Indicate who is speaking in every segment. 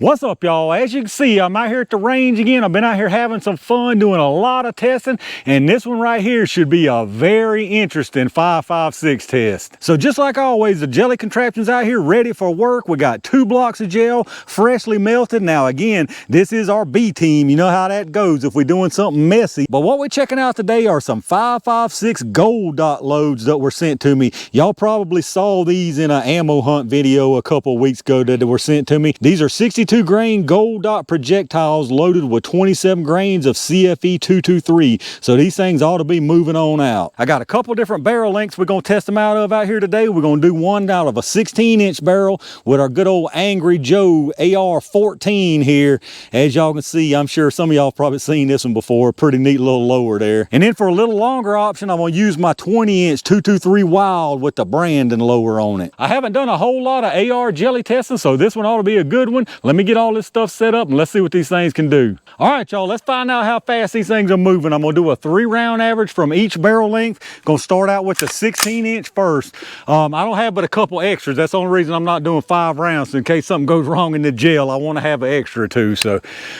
Speaker 1: What's up, y'all? As you can see, I'm out here at the range again. I've been out here having some fun, doing a lot of testing, and this one right here should be a very interesting 5.56 test. So just like always, the jelly contraption's out here ready for work. We got 2 blocks of gel, freshly melted. Now again, this is our B team. You know how that goes if we're doing something messy. But what we're checking out today are some 5.56 Gold Dot loads that were sent to me. Y'all probably saw these in an ammo hunt video a couple of weeks ago that were sent to me. These are 62 grain Gold Dot projectiles loaded with 27 grains of CFE 223. So these things ought to be moving on out. I got a couple different barrel lengths we're going to test them out here today. We're going to do one out of a 16-inch barrel with our good old Angry Joe AR-14 here. As y'all can see, I'm sure some of y'all have probably seen this one before. Pretty neat little lower there. And then for a little longer option, I'm going to use my 20-inch 223 Wild with the Brandon lower on it. I haven't done a whole lot of AR jelly testing, so this one ought to be a good one. Let me get all this stuff set up and let's see what these things can do. All right, y'all, let's find out how fast these things are moving. I'm gonna do a 3-round average from each barrel length. Gonna start out with the 16-inch first. I don't have but a couple extras. That's the only reason I'm not doing 5 rounds. In case something goes wrong in the gel, I want to have an extra or 2. So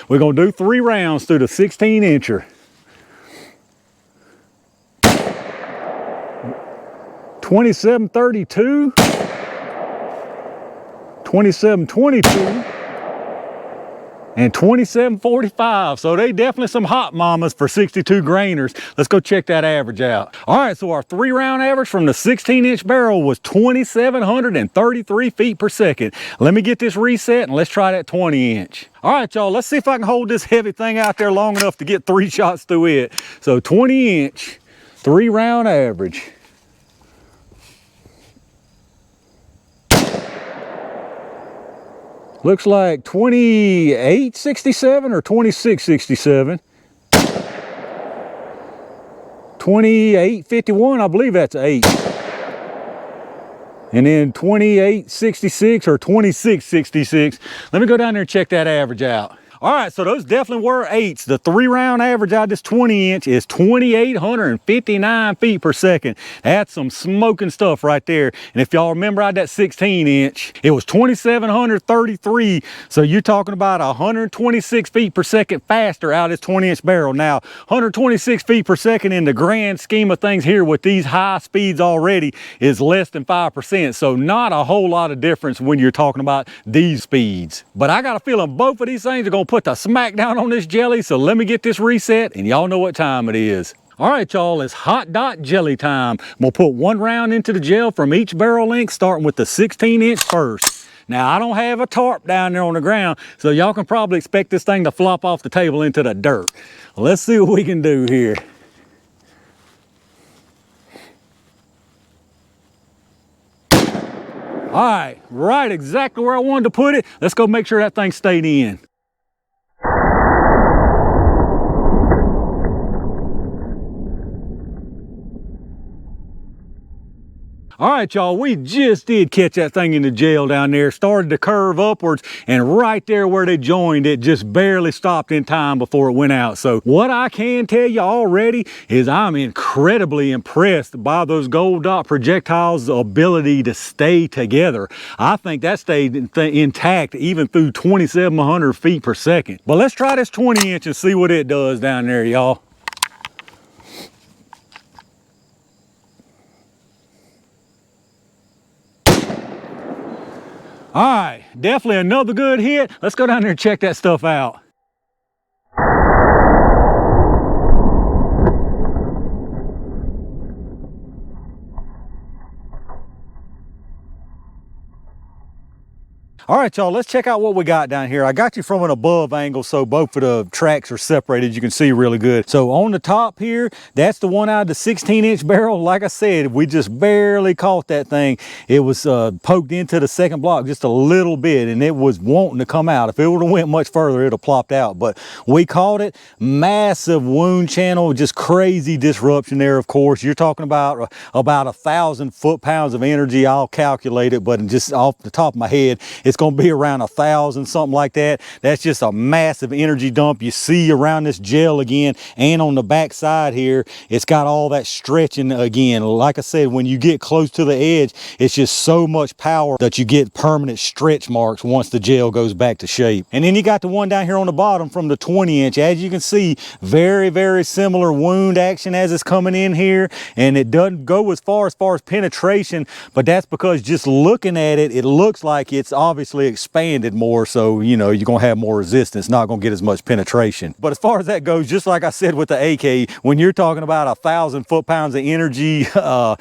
Speaker 1: we're gonna do 3 rounds through the 16-incher. 2732, 2722, and 2745. So they definitely some hot mamas for 62 grainers. Let's go check that average out. All right, so our 3-round average from the 16-inch barrel was 2,733 feet per second. Let me get this reset and let's try that 20-inch. All right, y'all, let's see if I can hold this heavy thing out there long enough to get 3 shots through it. So 20-inch, 3-round average. Looks like 2867 or 2667. 2851, I believe that's 8. And then 2866 or 2666. Let me go down there and check that average out. All right, so those definitely were 8s. The 3-round average out of this 20-inch is 2,859 feet per second. That's some smoking stuff right there. And if y'all remember out that 16-inch, it was 2,733. So you're talking about 126 feet per second faster out of this 20-inch barrel. Now, 126 feet per second in the grand scheme of things here with these high speeds already is less than 5%. So not a whole lot of difference when you're talking about these speeds. But I got a feeling both of these things are going to put the smack down on this jelly, so let me get this reset and y'all know what time it is. All right, y'all, it's hot dot jelly time. I'm gonna put 1 round into the gel from each barrel length, starting with the 16-inch first. Now, I don't have a tarp down there on the ground, so y'all can probably expect this thing to flop off the table into the dirt. Let's see what we can do here. All right, exactly where I wanted to put it. Let's go make sure that thing stayed in. All right, y'all, we just did catch that thing in the gel down there. Started to curve upwards, and right there where they joined, it just barely stopped in time before it went out. So what I can tell you already is I'm incredibly impressed by those Gold Dot projectiles' ability to stay together. I think that stayed intact even through 2,700 feet per second. But let's try this 20-inch and see what it does down there, y'all. All right, definitely another good hit. Let's go down there and check that stuff out. All right, y'all, let's check out what we got down here. I got you from an above angle, so both of the tracks are separated. You can see really good. So on the top here, that's the one out of the 16-inch barrel. Like I said, we just barely caught that thing. It was poked into the second block just a little bit, and it was wanting to come out. If it would have went much further, it'd have plopped out. But we caught it. Massive wound channel, just crazy disruption there, of course. You're talking about 1,000 foot-pounds of energy. I'll calculate it, but just off the top of my head, it's going to be around 1,000, something like that. That's just a massive energy dump. You see around this gel again, and on the back side here, it's got all that stretching again. Like I said, when you get close to the edge, it's just so much power that you get permanent stretch marks once the gel goes back to shape. And then you got the one down here on the bottom from the 20-inch. As you can see, very, very similar wound action as it's coming in here, and it doesn't go as far as penetration, but that's because just looking at it, it looks like it's obviously expanded more, so you know you're gonna have more resistance, not gonna get as much penetration. But as far as that goes, just like I said with the AK, when you're talking about 1,000 foot-pounds of energy, I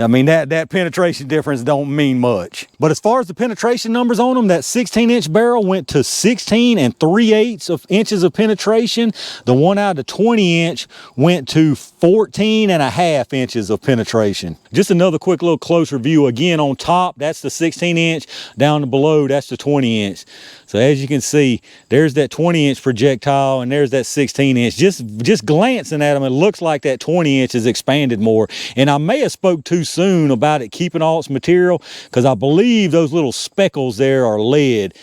Speaker 1: mean that penetration difference don't mean much. But as far as the penetration numbers on them, that 16-inch barrel went to 16 3/8 inches of penetration. The one out of the 20-inch went to 14.5 inches of penetration. Just another quick little closer view. Again, on top, that's the 16-inch. Down below, that's the 20-inch. So as you can see, there's that 20-inch projectile, and there's that 16-inch. Just glancing at them, it looks like that 20-inch is expanded more. And I may have spoke too soon about it keeping all its material, because I believe those little speckles there are lead.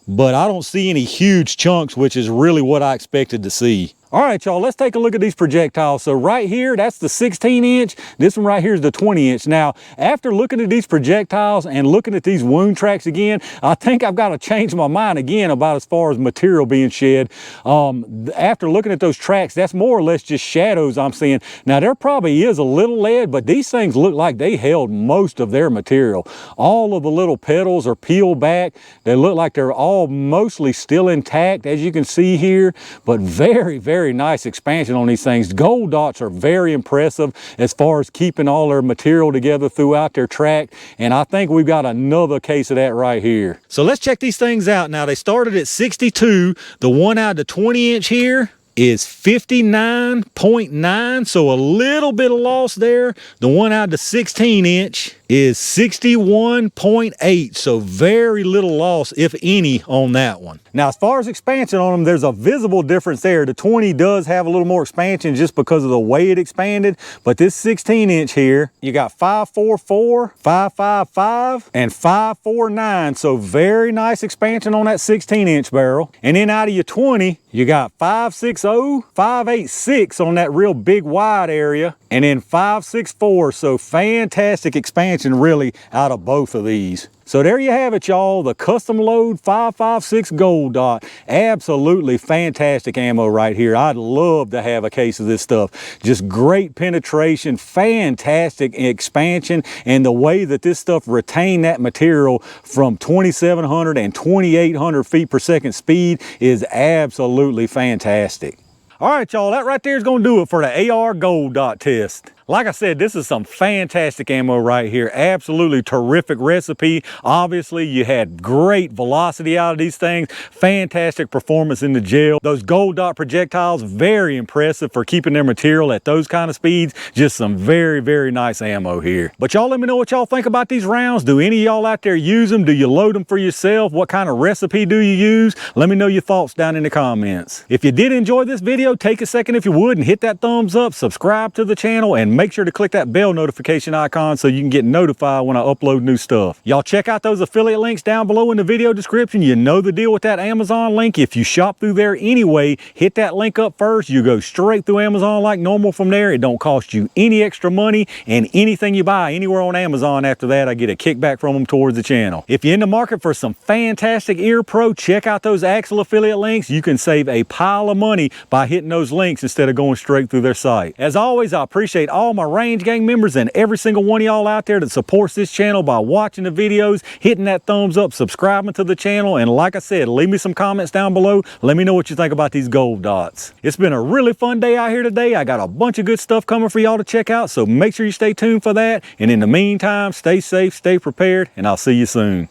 Speaker 1: But I don't see any huge chunks, which is really what I expected to see. All right, y'all, let's take a look at these projectiles. So right here, that's the 16-inch. This one right here is the 20-inch. Now, after looking at these projectiles and looking at these wound tracks again, I think I've got to change my mind again about as far as material being shed. After looking at those tracks, that's more or less just shadows I'm seeing. Now, there probably is a little lead, but these things look like they held most of their material. All of the little petals are peeled back. They look like they're all mostly still intact, as you can see here, but very, very nice expansion on these things. Gold Dots are very impressive as far as keeping all their material together throughout their track, and I think we've got another case of that right here. So let's check these things out. Now, they started at 62. The one out of the 20-inch here is 59.9, so a little bit of loss there. The one out of the 16-inch is 61.8, so very little loss, if any, on that one. Now, as far as expansion on them, there's a visible difference there. The 20 does have a little more expansion just because of the way it expanded, but this 16-inch here, you got 544, 555, and 549, so very nice expansion on that 16-inch barrel. And then out of your 20, you got 560, 586 on that real big wide area, and then 564, so fantastic expansion really out of both of these. So there you have it, y'all, the custom load 5.56 Gold Dot. Absolutely fantastic ammo right here. I'd love to have a case of this stuff. Just great penetration, fantastic expansion, and the way that this stuff retained that material from 2,700 and 2,800 feet per second speed is absolutely fantastic. All right, y'all, that right there is going to do it for the AR Gold Dot test. Like I said, this is some fantastic ammo right here. Absolutely terrific recipe. Obviously, you had great velocity out of these things. Fantastic performance in the gel. Those Gold Dot projectiles, very impressive for keeping their material at those kind of speeds. Just some very, very nice ammo here. But y'all let me know what y'all think about these rounds. Do any of y'all out there use them? Do you load them for yourself? What kind of recipe do you use? Let me know your thoughts down in the comments. If you did enjoy this video, take a second if you would and hit that thumbs up, subscribe to the channel, and make sure to click that bell notification icon so you can get notified when I upload new stuff. Y'all check out those affiliate links down below in the video description. You know the deal with that Amazon link. If you shop through there anyway, hit that link up first. You go straight through Amazon like normal from there. It don't cost you any extra money, and anything you buy anywhere on Amazon after that, I get a kickback from them towards the channel. If you're in the market for some fantastic ear pro, check out those Axle affiliate links. You can save a pile of money by hitting those links instead of going straight through their site. As always, I appreciate all my Range Gang members and every single one of y'all out there that supports this channel by watching the videos, hitting that thumbs up, subscribing to the channel, and like I said, leave me some comments down below. Let me know what you think about these Gold Dots. It's been a really fun day out here today. I got a bunch of good stuff coming for y'all to check out, so make sure you stay tuned for that. And in the meantime, stay safe, stay prepared, and I'll see you soon.